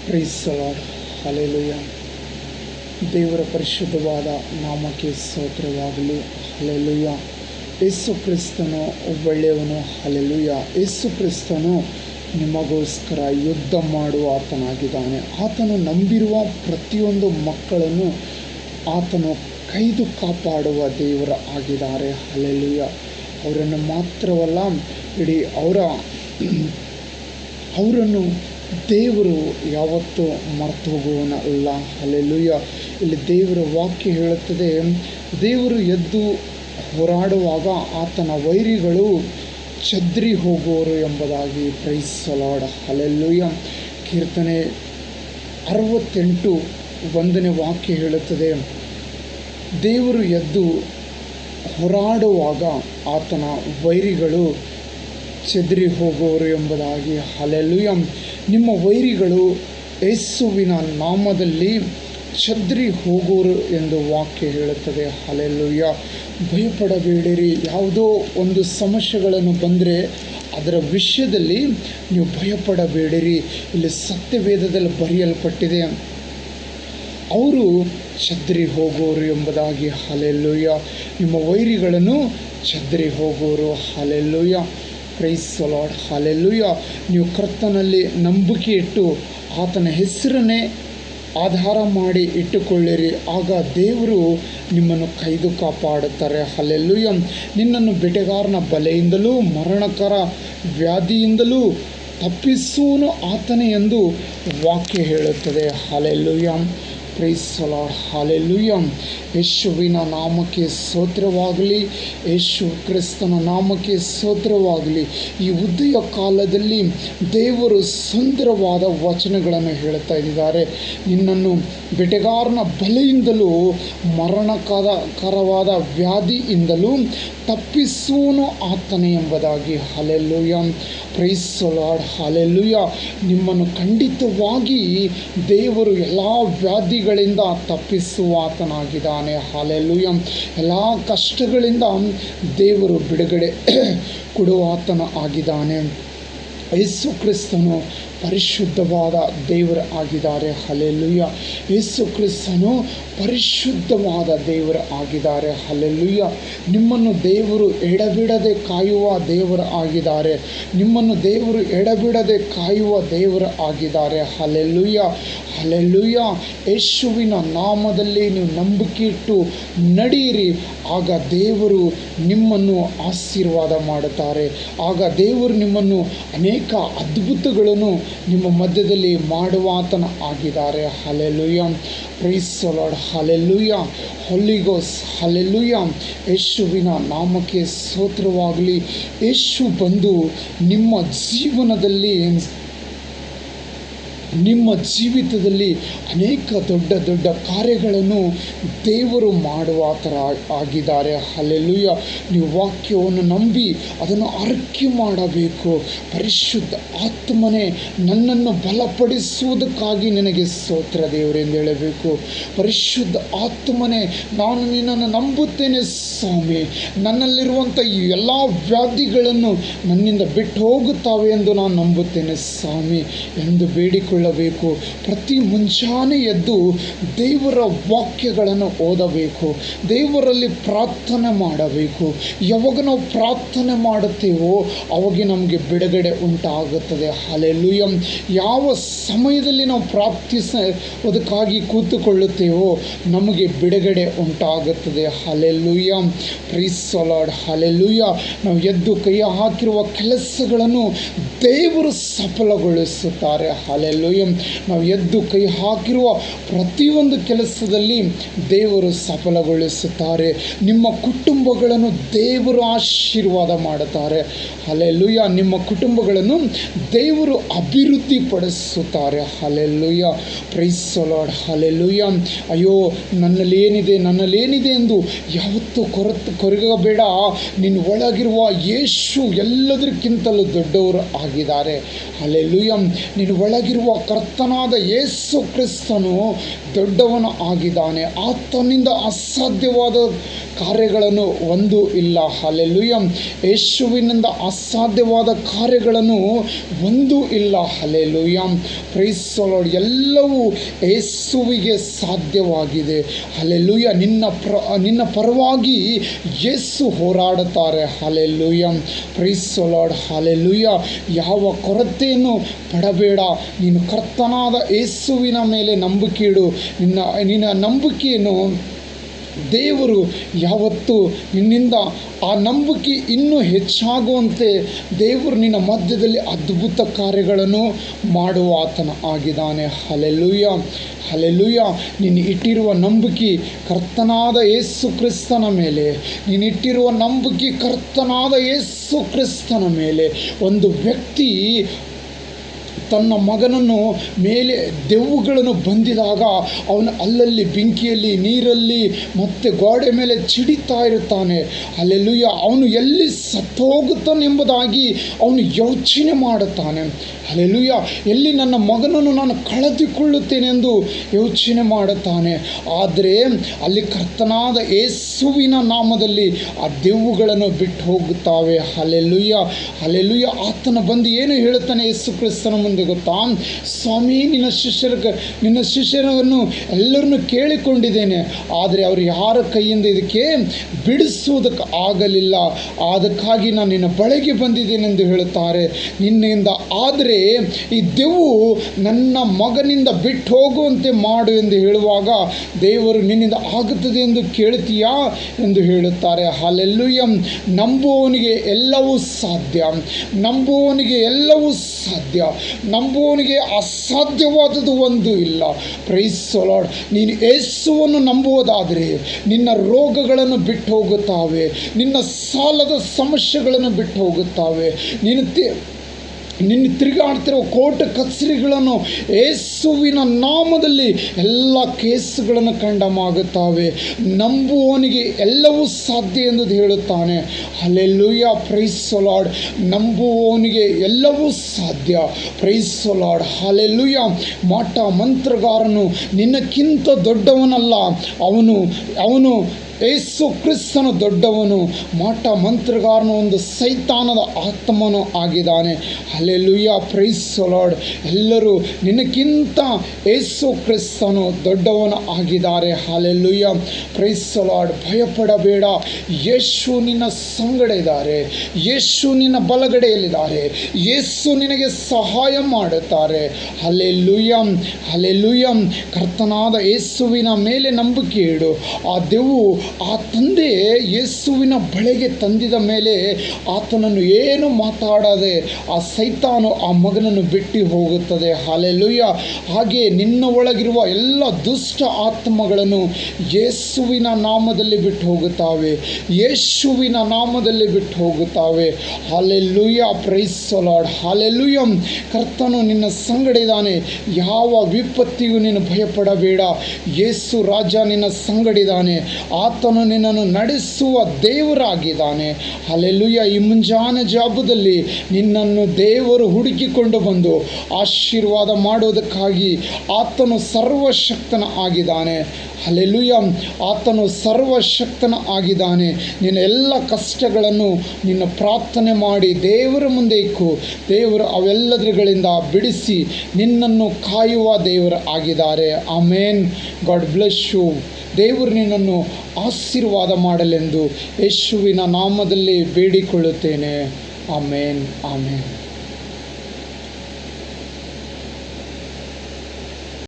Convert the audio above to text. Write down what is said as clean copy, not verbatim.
Price the lord. Hallelujah. ದೇವರ ಪರಿಶುದ್ಧವಾದ ನಾಮಕ್ಕೆ ಸ್ತೋತ್ರವಾಗಲಿ. ಹಲ್ಲೆಲೂಯಾ. ಯೇಸು ಕ್ರಿಸ್ತನು ಒಳ್ಳೆಯವನು. ಹಲ್ಲೆಲೂಯಾ. ಯೇಸು ಕ್ರಿಸ್ತನು ನಿಮಗೋಸ್ಕರ ಯುದ್ಧ ಮಾಡುವ ಆತನಾಗಿದ್ದಾನೆ. ಆತನು ನಂಬಿರುವ ಪ್ರತಿಯೊಂದು ಮಕ್ಕಳನ್ನು ಆತನು ಕೈದು ಕಾಪಾಡುವ ದೇವರ ಆಗಿದ್ದಾರೆ. ಹಲ್ಲೆಲೂಯಾ. ಅವರನ್ನು ಮಾತ್ರವಲ್ಲ, ಇಡೀ ಅವರನ್ನು ದೇವರು ಯಾವತ್ತೂ ಮರೆತು ಹೋಗುವನಲ್ಲ. ಹಲ್ಲೆಲೂಯಾ. ಇಲ್ಲಿ ದೇವರ ವಾಕ್ಯ ಹೇಳುತ್ತದೆ, ದೇವರು ಎದ್ದು ಹೋರಾಡುವಾಗ ಆತನ ವೈರಿಗಳು ಚದ್ರಿ ಹೋಗುವರು ಎಂಬುದಾಗಿ. Price the lord. ಹಲ್ಲೆಲೂಯಾ. ಕೀರ್ತನೆ 68:1 ವಾಕ್ಯ ಹೇಳುತ್ತದೆ, ದೇವರು ಎದ್ದು ಹೋರಾಡುವಾಗ ಆತನ ವೈರಿಗಳು ಚದರಿ ಹೋಗುವರು ಎಂಬುದಾಗಿ. ಹಲ್ಲೆಲೂಯಾ. ನಿಮ್ಮ ವೈರಿಗಳು ಯೇಸುವಿನ ನಾಮದಲ್ಲಿ ಚದರಿ ಹೋಗುವರು ಎಂದು ವಾಕ್ಯ ಹೇಳುತ್ತದೆ. ಹಲ್ಲೆಲೂಯಾ. ಭಯಪಡಬೇಡಿರಿ. ಯಾವುದೋ ಒಂದು ಸಮಸ್ಯೆಗಳನ್ನು ಬಂದರೆ ಅದರ ವಿಷಯದಲ್ಲಿ ನೀವು ಭಯಪಡಬೇಡಿರಿ. ಇಲ್ಲಿ ಸತ್ಯವೇದದಲ್ಲಿ ಬರೆಯಲ್ಪಟ್ಟಿದೆ, ಅವರು ಚದರಿ ಹೋಗುವರು ಎಂಬುದಾಗಿ. ಹಲ್ಲೆಲೂಯಾ. ನಿಮ್ಮ ವೈರಿಗಳನ್ನು ಚದರಿ ಹೋಗುವರು. Hallelujah. Praise the lord. Hallelujah. ನೀವು ಕರ್ತನಲ್ಲಿ ನಂಬಿಕೆ ಇಟ್ಟು ಆತನ ಹೆಸರನ್ನೇ ಆಧಾರ ಮಾಡಿ ಇಟ್ಟುಕೊಳ್ಳಿರಿ, ಆಗ ದೇವರು ನಿಮ್ಮನ್ನು ಕೈದು ಕಾಪಾಡುತ್ತಾರೆ. ಹಲ್ಲೆಲೂಯಾ. ನಿನ್ನನ್ನು ಬೆಟೆಗಾರನ ಬಲೆಯಿಂದಲೂ ಮರಣಕರ ವ್ಯಾಧಿಯಿಂದಲೂ ತಪ್ಪಿಸುವನು ಆತನೇ ಎಂದು ವಾಕ್ಯ ಹೇಳುತ್ತದೆ. Hallelujah. Praise the lord. Hallelujah. ಯೇಸುವಿನ ನಾಮಕ್ಕೆ ಸ್ತೋತ್ರವಾಗಲಿ. ಯೇಸು ಕ್ರಿಸ್ತನ ನಾಮಕ್ಕೆ ಸ್ತೋತ್ರವಾಗಲಿ. ಈ ಉದಯ ಕಾಲದಲ್ಲಿ ದೇವರು ಸುಂದರವಾದ ವಚನಗಳನ್ನು ಹೇಳ್ತಾ ಇದ್ದಾರೆ. ನಿನ್ನನ್ನು ಬೆಟೆಗಾರನ ಬಲೆಯಿಂದಲೂ ಮರಣಕರವಾದ ವ್ಯಾಧಿಯಿಂದಲೂ ತಪ್ಪಿಸುವನು ಆತನೇ ಎಂಬುದಾಗಿ. Hallelujah. Praise the lord. Hallelujah. ನಿಮ್ಮನ್ನು ಖಂಡಿತವಾಗಿ ದೇವರು ಎಲ್ಲ ವ್ಯಾಧಿಗಳಿಂದ ತಪ್ಪಿಸುವ ಆತನಾಗಿದ್ದಾನೆ. ಹಲ್ಲೆಲೂಯಾ. ಎಲ್ಲ ಕಷ್ಟಗಳಿಂದ ದೇವರು ಬಿಡುಗಡೆ ಕೊಡುವ ಆತನ ಆಗಿದ್ದಾನೆ. ಯೇಸು ಕ್ರಿಸ್ತನು ಪರಿಶುದ್ಧವಾದ ದೇವರ ಆಗಿದ್ದಾರೆ. ಹಲ್ಲೆಲೂಯಾ. ಯೇಸು ಕ್ರಿಸ್ತನು ಪರಿಶುದ್ಧವಾದ ದೇವರ ಆಗಿದ್ದಾರೆ. ಹಲ್ಲೆಲೂಯಾ. ನಿಮ್ಮನ್ನು ದೇವರು ಎಡಬಿಡದೆ ಕಾಯುವ ದೇವರ ಆಗಿದ್ದಾರೆ. ನಿಮ್ಮನ್ನು ದೇವರು ಎಡಬಿಡದೆ ಕಾಯುವ ದೇವರ ಆಗಿದ್ದಾರೆ. ಹಲ್ಲೆಲೂಯಾ. ಹಲ್ಲೆಲೂಯಾ. ಯೇಸುವಿನ ನಾಮದಲ್ಲಿ ನೀವು ನಂಬಿಕೆ ಇಟ್ಟು ನಡೆಯಿರಿ, ಆಗ ದೇವರು ನಿಮ್ಮನ್ನು ಆಶೀರ್ವಾದ ಮಾಡುತ್ತಾರೆ. ಆಗ ದೇವರು ನಿಮ್ಮನ್ನು ಅನೇಕ ಅದ್ಭುತಗಳನ್ನು ನಿಮ್ಮ ಮಧ್ಯದಲ್ಲಿ ಮಾಡುವ ಆತನ ಆಗಿದ್ದಾರೆ. Hallelujah. Praise the lord. Hallelujah. Holy Ghost. Hallelujah. ಯೇಸುವಿನ ನಾಮಕ್ಕೆ ಸ್ತೋತ್ರವಾಗಲಿ. ಯೇಸು ಬಂದು ನಿಮ್ಮ ಜೀವಿತದಲ್ಲಿ ಅನೇಕ ದೊಡ್ಡ ದೊಡ್ಡ ಕಾರ್ಯಗಳನ್ನು ದೇವರು ಮಾಡುವ ಥರ ಆಗಿದ್ದಾರೆ. ಹಲ್ಲೆಲೂಯಾ. ನೀವು ವಾಕ್ಯವನ್ನು ನಂಬಿ ಅದನ್ನು ಅರಿಕೆ ಮಾಡಬೇಕು. ಪರಿಶುದ್ಧ ಆತ್ಮನೇ ನನ್ನನ್ನು ಬಲಪಡಿಸುವುದಕ್ಕಾಗಿ ನಿನಗೆ ಸ್ತೋತ್ರ ದೇವರೆಂದು ಹೇಳಬೇಕು. ಪರಿಶುದ್ಧ ಆತ್ಮನೇ, ನಾನು ನಿನ್ನನ್ನು ನಂಬುತ್ತೇನೆ ಸ್ವಾಮಿ, ನನ್ನಲ್ಲಿರುವಂಥ ಈ ಎಲ್ಲ ವ್ಯಾಧಿಗಳನ್ನು ನನ್ನಿಂದ ಬಿಟ್ಟು ಹೋಗುತ್ತವೆ ಎಂದು ನಾನು ನಂಬುತ್ತೇನೆ ಸ್ವಾಮಿ ಎಂದು ಬೇಡಿಕೊಳ್ಳಬೇಕು. ಪ್ರತಿ ಮುಂಜಾನೆ ಎದ್ದು ದೇವರ ವಾಕ್ಯಗಳನ್ನು ಓದಬೇಕು. ದೇವರಲ್ಲಿ ಪ್ರಾರ್ಥನೆ ಮಾಡಬೇಕು. ಯಾವಾಗ ನಾವು ಪ್ರಾರ್ಥನೆ ಮಾಡುತ್ತೇವೋ ಅವಾಗ ನಮಗೆ ಬಿಡುಗಡೆ ಉಂಟಾಗುತ್ತದೆ. ಹಲ್ಲೆಲೂಯಾ. ಯಾವ ಸಮಯದಲ್ಲಿ ನಾವು ಪ್ರಾರ್ಥಿಸೋದಕ್ಕಾಗಿ ಕೂತುಕೊಳ್ಳುತ್ತೇವೋ ನಮಗೆ ಬಿಡುಗಡೆ ಉಂಟಾಗುತ್ತದೆ. Hallelujah. Praise the lord. Hallelujah. ನಾವು ಎದ್ದು ಕೈ ಹಾಕಿರುವ ಕೆಲಸಗಳನ್ನು ದೇವರು ಸಫಲಗೊಳಿಸುತ್ತಾರೆ. ಹಲ್ಲೆಲೂಯಾ. ನಾವು ಎದ್ದು ಕೈ ಹಾಕಿರುವ ಪ್ರತಿಯೊಂದು ಕೆಲಸದಲ್ಲಿ ದೇವರು ಸಫಲಗೊಳಿಸುತ್ತಾರೆ. ನಿಮ್ಮ ಕುಟುಂಬಗಳನ್ನು ದೇವರು ಆಶೀರ್ವಾದ ಮಾಡುತ್ತಾರೆ. ಹಲ್ಲೆಲೂಯಾ. ನಿಮ್ಮ ಕುಟುಂಬಗಳನ್ನು ದೇವರು ಅಭಿವೃದ್ಧಿ ಪಡಿಸುತ್ತಾರೆ. Hallelujah. Praise the lord. Hallelujah. ಅಯ್ಯೋ ನನ್ನಲ್ಲೇನಿದೆ ಎಂದು ಯಾವತ್ತೂ ಕೊರಗಬೇಡ. ನಿನ್ನ ಒಳಗಿರುವ ಯೇಸು ಎಲ್ಲದಕ್ಕಿಂತಲೂ ದೊಡ್ಡವರು ಆಗಿದ್ದಾರೆ. ಹಲ್ಲೆಲೂಯಾ. ನಿನ್ನ ಒಳಗಿರುವ ಕರ್ತನಾದ ಯೇಸು ಕ್ರಿಸ್ತನು ದೊಡ್ಡವನು ಆಗಿದ್ದಾನೆ. ಆತನಿಂದ ಅಸಾಧ್ಯವಾದ ಕಾರ್ಯಗಳನ್ನು ಒಂದು ಇಲ್ಲ. ಹಲ್ಲೆಲೂಯಾ. ಯೇಸುವಿನಿಂದ ಅಸಾಧ್ಯವಾದ ಕಾರ್ಯಗಳನ್ನು ಒಂದು ಇಲ್ಲ. ಹಲ್ಲೆಲೂಯಾ. Praise the lord. ಎಲ್ಲವೂ ಯೇಸುವಿಗೆ ಸಾಧ್ಯವಾಗಿದೆ. ಹಲ್ಲೆಲೂಯಾ. ನಿನ್ನ ಪರವಾಗಿ ಯೇಸು ಹೋರಾಡುತ್ತಾರೆ. Hallelujah. Praise the lord. Hallelujah. ಯಾವ ಕೊರತೆಯನ್ನು ಪಡಬೇಡ. ನೀನು ಕರ್ತನಾದ ಯೇಸುವಿನ ಮೇಲೆ ನಂಬಿಕೆ ಇಡು. ನಿನ್ನ ನಂಬಿಕೆಯನ್ನು ದೇವರು ಯಾವತ್ತು ನಿನ್ನಿಂದ ಆ ನಂಬಿಕೆ ಇನ್ನೂ ಹೆಚ್ಚಾಗುವಂತೆ ದೇವರು ನಿನ್ನ ಮಧ್ಯದಲ್ಲಿ ಅದ್ಭುತ ಕಾರ್ಯಗಳನ್ನು ಮಾಡುವ ಆತನ ಆಗಿದ್ದಾನೆ. ಹಲ್ಲೆಲೂಯಾ. ಹಲ್ಲೆಲೂಯಾ. ನೀನು ಇಟ್ಟಿರುವ ನಂಬಿಕೆ ಕರ್ತನಾದ ಯೇಸು ಕ್ರಿಸ್ತನ ಮೇಲೆ, ನೀನು ಇಟ್ಟಿರುವ ನಂಬಿಕೆ ಕರ್ತನಾದ ಯೇಸು ಕ್ರಿಸ್ತನ ಮೇಲೆ. ಒಂದು ವ್ಯಕ್ತಿ ತನ್ನ ಮಗನನ್ನು ಮೇಲೆ ದೆವ್ವಗಳನ್ನು ಬಂದಿದಾಗ ಅವನು ಅಲ್ಲಲ್ಲಿ ಬೆಂಕಿಯಲ್ಲಿ, ನೀರಲ್ಲಿ ಮತ್ತು ಗೋಡೆ ಮೇಲೆ ಚಿಡಿತಾ ಇರುತ್ತಾನೆ. ಹಲ್ಲೆಲೂಯಾ. ಅವನು ಎಲ್ಲಿ ಸತ್ತೋಗುತ್ತಾನೆಂಬುದಾಗಿ ಅವನು ಯೋಚನೆ ಮಾಡುತ್ತಾನೆ. ಹಲ್ಲೆಲೂಯಾ. ಎಲ್ಲಿ ನನ್ನ ಮಗನನ್ನು ನಾನು ಕಳೆದುಕೊಳ್ಳುತ್ತೇನೆಂದು ಯೋಚನೆ ಮಾಡುತ್ತಾನೆ. ಆದರೆ ಅಲ್ಲಿ ಕರ್ತನಾದ ಯೇಸುವಿನ ನಾಮದಲ್ಲಿ ಆ ದೆವ್ವಗಳನ್ನು ಬಿಟ್ಟು ಹೋಗುತ್ತಾವೆ. ಹಲ್ಲೆಲೂಯಾ. ಹಲ್ಲೆಲೂಯಾ. ಆತನ ಬಂದು ಏನು ಹೇಳುತ್ತಾನೆ ಯೇಸು ಕ್ರಿಸ್ತನ ಮುಂದೆ ಗೊತ್ತಾ? ಸ್ವಾಮಿ, ನಿನ್ನ ಶಿಷ್ಯರನ್ನು ಎಲ್ಲರನ್ನು ಕೇಳಿಕೊಂಡಿದ್ದೇನೆ, ಆದರೆ ಅವರು ಯಾರ ಕೈಯಿಂದ ಇದಕ್ಕೆ ಬಿಡಿಸುವುದಕ್ಕೆ ಆಗಲಿಲ್ಲ. ಅದಕ್ಕಾಗಿ ನಾನು ನಿನ್ನ ಬಳಿಗೆ ಬಂದಿದ್ದೇನೆಂದು ಹೇಳುತ್ತಾರೆ. ನಿನ್ನಿಂದ ಆದರೆ ಈ ದೆವ್ವು ನನ್ನ ಮಗನಿಂದ ಬಿಟ್ಟು ಹೋಗುವಂತೆ ಮಾಡು ಎಂದು ಹೇಳುವಾಗ ದೇವರು ನಿನ್ನಿಂದ ಆಗುತ್ತದೆ ಎಂದು ಕೇಳ್ತೀಯಾ ಎಂದು ಹೇಳುತ್ತಾರೆ. ಹಲ್ಲೆಲೂಯಾ. ನಂಬುವವನಿಗೆ ಎಲ್ಲವೂ ಸಾಧ್ಯ. ನಂಬುವವನಿಗೆ ಎಲ್ಲವೂ ಸಾಧ್ಯ. ನಂಬುವವನಿಗೆ ಅಸಾಧ್ಯವಾದದ್ದು ಒಂದು ಇಲ್ಲ. Praise the Lord. ನೀನು ಯೇಸುವನ್ನು ನಂಬುವುದಾದರೆ ನಿನ್ನ ರೋಗಗಳನ್ನು ಬಿಟ್ಟು ಹೋಗುತ್ತಾವೆ. ನಿನ್ನ ಸಾಲದ ಸಮಸ್ಯೆಗಳನ್ನು ಬಿಟ್ಟು ಹೋಗುತ್ತಾವೆ. ನಿನ್ನ ತಿರುಗಾಡ್ತಿರೋ ಕೋರ್ಟ್ ಕಚೇರಿಗಳನ್ನು ಯೇಸುವಿನ ನಾಮದಲ್ಲಿ ಎಲ್ಲ ಕೇಸುಗಳನ್ನು ಖಂಡಮಾಗುತ್ತವೆ. ನಂಬುವವನಿಗೆ ಎಲ್ಲವೂ ಸಾಧ್ಯ ಎಂದು ಹೇಳುತ್ತಾನೆ. ಹಲ್ಲೆಲೂಯಾ. Praise the lord. ನಂಬುವವನಿಗೆ ಎಲ್ಲವೂ ಸಾಧ್ಯ. Praise the lord. ಹಲ್ಲೆಲೂಯಾ. ಮಾಟ ಮಂತ್ರಗಾರನು ನಿನ್ನಕ್ಕಿಂತ ದೊಡ್ಡವನಲ್ಲ. ಅವನು ಯೇಸು ಕ್ರಿಸ್ತನು ದೊಡ್ಡವನು. ಮಾಟ ಮಂತ್ರಗಾರನು ಒಂದು ಸೈತಾನದ ಆತ್ಮನು ಆಗಿದ್ದಾನೆ. ಹಲ್ಲೆಲೂಯಾ. Praise the Lord. ಎಲ್ಲರೂ ನಿನ್ನಕ್ಕಿಂತ ಯೇಸು ಕ್ರಿಸ್ತನು ದೊಡ್ಡವನು ಆಗಿದ್ದಾರೆ. ಹಲ್ಲೆಲೂಯಾ. Praise the Lord. ಭಯಪಡಬೇಡ. ಯೇಸು ನಿನ್ನ ಸಂಗಡ ಇದ್ದಾರೆ. ಯೇಸು ನಿನ್ನ ಬಲಗಡೆಯಲ್ಲಿದ್ದಾರೆ. ಯೇಸು ನಿನಗೆ ಸಹಾಯ ಮಾಡುತ್ತಾರೆ. ಹಲ್ಲೆಲೂಯಾ. ಹಲ್ಲೆಲೂಯಾ. ಕರ್ತನಾದ ಯೇಸುವಿನ ಮೇಲೆ ನಂಬಿಕೆ ಇಡು. ಆ ದೆವ್ವು ಆ ತಂದೆ ಯೇಸುವಿನ ಬಳಿಗೆ ತಂದಿದ ಮೇಲೆ ಆತನನ್ನು ಏನು ಮಾತಾಡದೆ ಆ ಸೈತಾನು ಆ ಮಗನನ್ನು ಬಿಟ್ಟು ಹೋಗುತ್ತದೆ. ಹಲ್ಲೆಲೂಯಾ. ಹಾಗೆ ನಿನ್ನ ಒಳಗಿರುವ ಎಲ್ಲ ದುಷ್ಟ ಆತ್ಮಗಳನ್ನು ಯೇಸುವಿನ ನಾಮದಲ್ಲಿ ಬಿಟ್ಟು ಹೋಗುತ್ತಾವೆ. ಯೇಸುವಿನ ನಾಮದಲ್ಲಿ ಬಿಟ್ಟು ಹೋಗುತ್ತಾವೆ. Hallelujah. Praise the lord. Hallelujah. ಕರ್ತನು ನಿನ್ನ ಸಂಗಡ ಇದ್ದಾನೆ. ಯಾವ ವಿಪತ್ತಿಗೂ ನೀನು ಭಯಪಡಬೇಡ. ಯೇಸು ರಾಜ ನಿನ್ನ ಸಂಗಡಿದ್ದಾನೆ. ಆತನು ನಿನ್ನನ್ನು ನಡೆಸುವ ದೇವರಾಗಿದ್ದಾನೆ. ಹಲ್ಲೆಲೂಯಾ. ಈ ಮುಂಜಾನೆ ಜಾಬದಲ್ಲಿ ನಿನ್ನನ್ನು ದೇವರು ಹುಡುಕಿಕೊಂಡು ಬಂದು ಆಶೀರ್ವಾದ ಮಾಡುವುದಕ್ಕಾಗಿ ಆತನು ಸರ್ವಶಕ್ತನ ಆಗಿದ್ದಾನೆ. ಹಲ್ಲೆಲೂಯಾ. ಆತನು ಸರ್ವಶಕ್ತನ ಆಗಿದ್ದಾನೆ. ನಿನ್ನ ಎಲ್ಲ ಕಷ್ಟಗಳನ್ನು ನಿನ್ನ ಪ್ರಾರ್ಥನೆ ಮಾಡಿ ದೇವರ ಮುಂದೆ ಇಕ್ಕು. ದೇವರು ಅವೆಲ್ಲದರುಗಳಿಂದ ಬಿಡಿಸಿ ನಿನ್ನನ್ನು ಕಾಯುವ ದೇವರು ಆಗಿದ್ದಾರೆ. ಆಮೇನ್. God bless you. ದೇವರು ನಿನ್ನನ್ನು ಆಶೀರ್ವಾದ ಮಾಡಲೆಂದು ಯೇಸುವಿನ ನಾಮದಲ್ಲಿ ಬೇಡಿಕೊಳ್ಳುತ್ತೇನೆ. ಆಮೇನ್. ಆಮೇನ್.